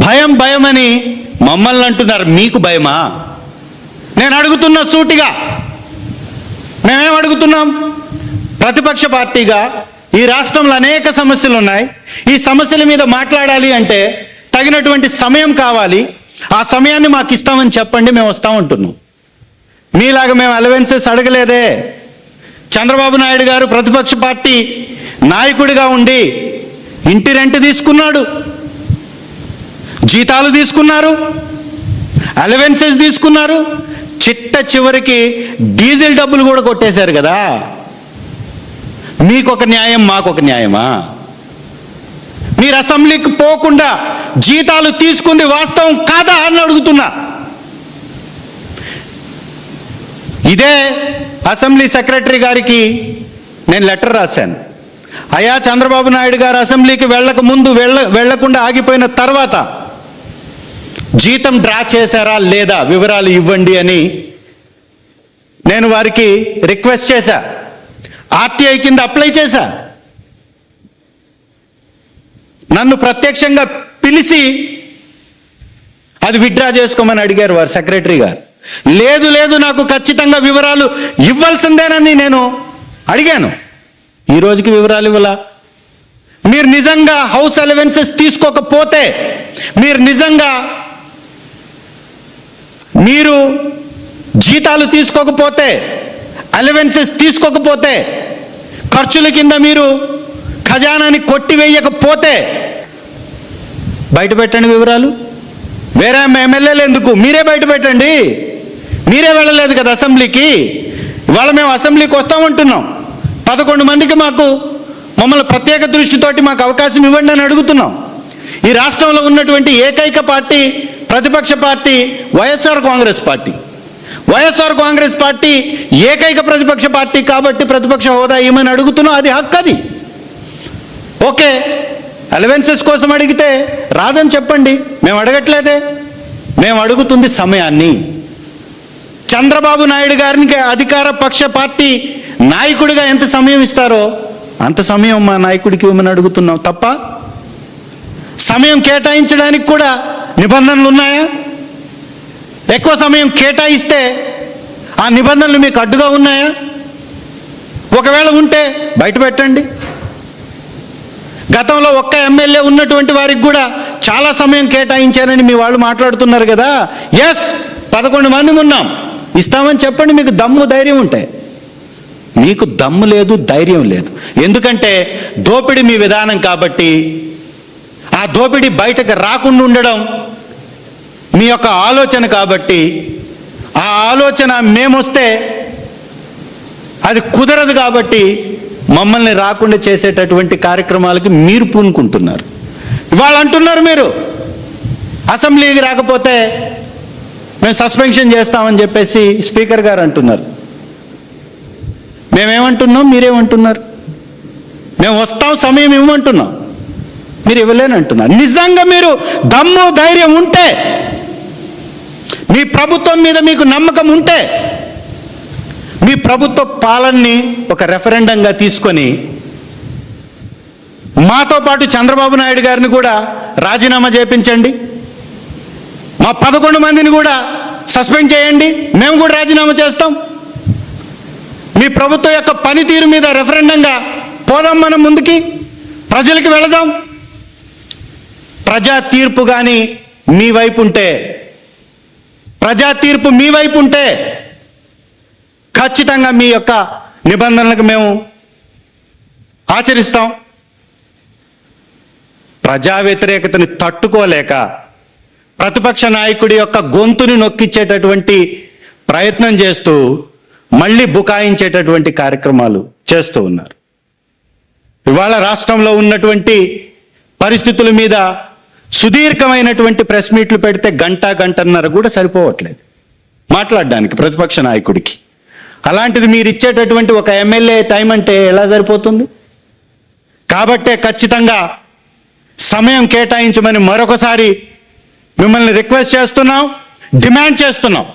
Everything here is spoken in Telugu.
భయం భయం అని మమ్మల్ని అంటున్నారు, మీకు భయమా? నేను అడుగుతున్న సూటిగా, మేమేం అడుగుతున్నాం? ప్రతిపక్ష పార్టీగా ఈ రాష్ట్రంలో అనేక సమస్యలు ఉన్నాయి. ఈ సమస్యల మీద మాట్లాడాలి అంటే తగినటువంటి సమయం కావాలి. ఆ సమయాన్ని మాకు ఇస్తామని చెప్పండి, మేము వస్తామంటున్నాం. మీలాగా మేము అలవెన్సెస్ అడగలేదే. చంద్రబాబు నాయుడు గారు ప్రతిపక్ష పార్టీ నాయకుడిగా ఉండి ఇంటి రెంట్ తీసుకున్నాడు, జీతాలు తీసుకున్నారు, అలవెన్సెస్ తీసుకున్నారు, చివరికి డీజిల్ డబ్బులు కూడా కొట్టేశారు కదా. మీకొక న్యాయం, మాకొక న్యాయమా? మీరు అసెంబ్లీకి పోకుండా జీతాలు తీసుకుంది వాస్తవం కాదా అని అడుగుతున్నా. ఇదే అసెంబ్లీ సెక్రటరీ గారికి నేను లెటర్ రాశాను. అయ్యా, చంద్రబాబు నాయుడు గారు అసెంబ్లీకి వెళ్ళక ముందు వెళ్లకుండా ఆగిపోయిన తర్వాత జీతం డ్రా చేశారా లేదా వివరాలు ఇవ్వండి అని నేను వారికి రిక్వెస్ట్ చేశా. ఆర్టీఐ కింద అప్లై చేశా. నన్ను ప్రత్యక్షంగా పిలిచి అది విత్డ్రా చేసుకోమని అడిగారు వారు సెక్రటరీ గారు. లేదు లేదు, నాకు ఖచ్చితంగా వివరాలు ఇవ్వాల్సిందేనని నేను అడిగాను. ఈ రోజుకి వివరాలు ఇవ్వాల. మీరు నిజంగా హౌస్ అలవెన్సెస్ తీసుకోకపోతే, మీరు నిజంగా మీరు జీతాలు తీసుకోకపోతే, అలవెన్సెస్ తీసుకోకపోతే, ఖర్చుల కింద మీరు ఖజానాని కొట్టివేయకపోతే బయట పెట్టండి వివరాలు. వేరే ఎమ్మెల్యేలు ఎందుకు? మీరే బయట పెట్టండి. మీరే వెళ్ళలేదు కదా అసెంబ్లీకి. ఇవాళ మేము అసెంబ్లీకి వస్తామంటున్నాం. 11 మందికి మమ్మల్ని ప్రత్యేక దృష్టితోటి మాకు అవకాశం ఇవ్వండి అని అడుగుతున్నాం. ఈ రాష్ట్రంలో ఉన్నటువంటి ఏకైక పార్టీ, ప్రతిపక్ష party YSR Congress party. YSR Congress party ఏకైక ప్రతిపక్ష పార్టీ కాబట్టి ప్రతిపక్ష హోదా ఇవ్వమని అడుగుతున్నాం. అది హక్కు. అది ఓకే. అలవెన్సెస్ కోసం అడిగితే రాదని చెప్పండి, మేము అడగట్లేదే. మేము అడుగుతుంది సమయాన్ని. చంద్రబాబు నాయుడు గారికి అధికార పక్ష పార్టీ నాయకుడిగా ఎంత సమయం ఇస్తారో అంత సమయం మా నాయకుడికి ఇవ్వమని అడుగుతున్నాం తప్ప సమయం కేటాయించడానికి కూడా నిబంధనలు ఉన్నాయా? ఎక్కువ సమయం కేటాయిస్తే ఆ నిబంధనలు మీకు అడ్డుగా ఉన్నాయా? ఒకవేళ ఉంటే బయట పెట్టండి. గతంలో ఒక్క ఎమ్మెల్యే ఉన్నటువంటి వారికి కూడా చాలా సమయం కేటాయించారని మీ వాళ్ళు మాట్లాడుతున్నారు కదా. ఎస్, 11 మంది ఉన్నాం, ఇస్తామని చెప్పండి. మీకు దమ్ము ధైర్యం ఉంటే. మీకు దమ్ము లేదు, ధైర్యం లేదు. ఎందుకంటే దోపిడీ మీ విధానం కాబట్టి, ఆ దోపిడీ బయటకు రాకుండా ఉండడం మీ యొక్క ఆలోచన కాబట్టి, ఆ ఆలోచన మేమొస్తే అది కుదరదు కాబట్టి మమ్మల్ని రాకుండా చేసేటటువంటి కార్యక్రమాలకి మీరు పూనుకుంటున్నారు. ఇవాళ అంటున్నారు మీరు అసెంబ్లీకి రాకపోతే మేము సస్పెన్షన్ చేస్తామని చెప్పేసి స్పీకర్ గారు అంటున్నారు. మేమేమంటున్నాం, మీరేమంటున్నారు? మేము వస్తాం, సమయం ఇవ్వమంటున్నాం, మీరు ఇవ్వలేనంటున్నారు. నిజంగా మీరు దమ్ము ధైర్యం ఉంటే, మీ ప్రభుత్వం మీద మీకు నమ్మకం ఉంటే, మీ ప్రభుత్వ పాలనని ఒక రెఫరెండంగా తీసుకొని మాతో పాటు చంద్రబాబు నాయుడు గారిని కూడా రాజీనామా చేయించండి. మా 11 మందిని కూడా సస్పెండ్ చేయండి, మేము కూడా రాజీనామా చేస్తాం. మీ ప్రభుత్వం యొక్క పనితీరు మీద రెఫరెండంగా పోదాం, మనం ముందుకి ప్రజలకి వెళదాం. ప్రజా తీర్పు కానీ మీ వైపు ఉంటే, ప్రజా తీర్పు మీ వైపు ఉంటే ఖచ్చితంగా మీ యొక్క నిబంధనలకు మేము ఆచరిస్తాం. ప్రజా వ్యతిరేకతని తట్టుకోలేక ప్రతిపక్ష నాయకుడి యొక్క గొంతుని నొక్కిచ్చేటటువంటి ప్రయత్నం చేస్తూ మళ్ళీ బుకాయించేటటువంటి కార్యక్రమాలు చేస్తూ ఉన్నారు. ఇవాళ రాష్ట్రంలో ఉన్నటువంటి పరిస్థితుల మీద సుదీర్ఘమైనటువంటి ప్రెస్ మీట్లు పెడితే గంటన్నర కూడా సరిపోవట్లేదు మాట్లాడడానికి ప్రతిపక్ష నాయకుడికి. అలాంటిది మీరు ఇచ్చేటటువంటి ఒక ఎమ్మెల్యే టైం అంటే ఎలా సరిపోతుంది? కాబట్టే ఖచ్చితంగా సమయం కేటాయించమని మరొకసారి మిమ్మల్ని రిక్వెస్ట్ చేస్తున్నాం, డిమాండ్ చేస్తున్నాం.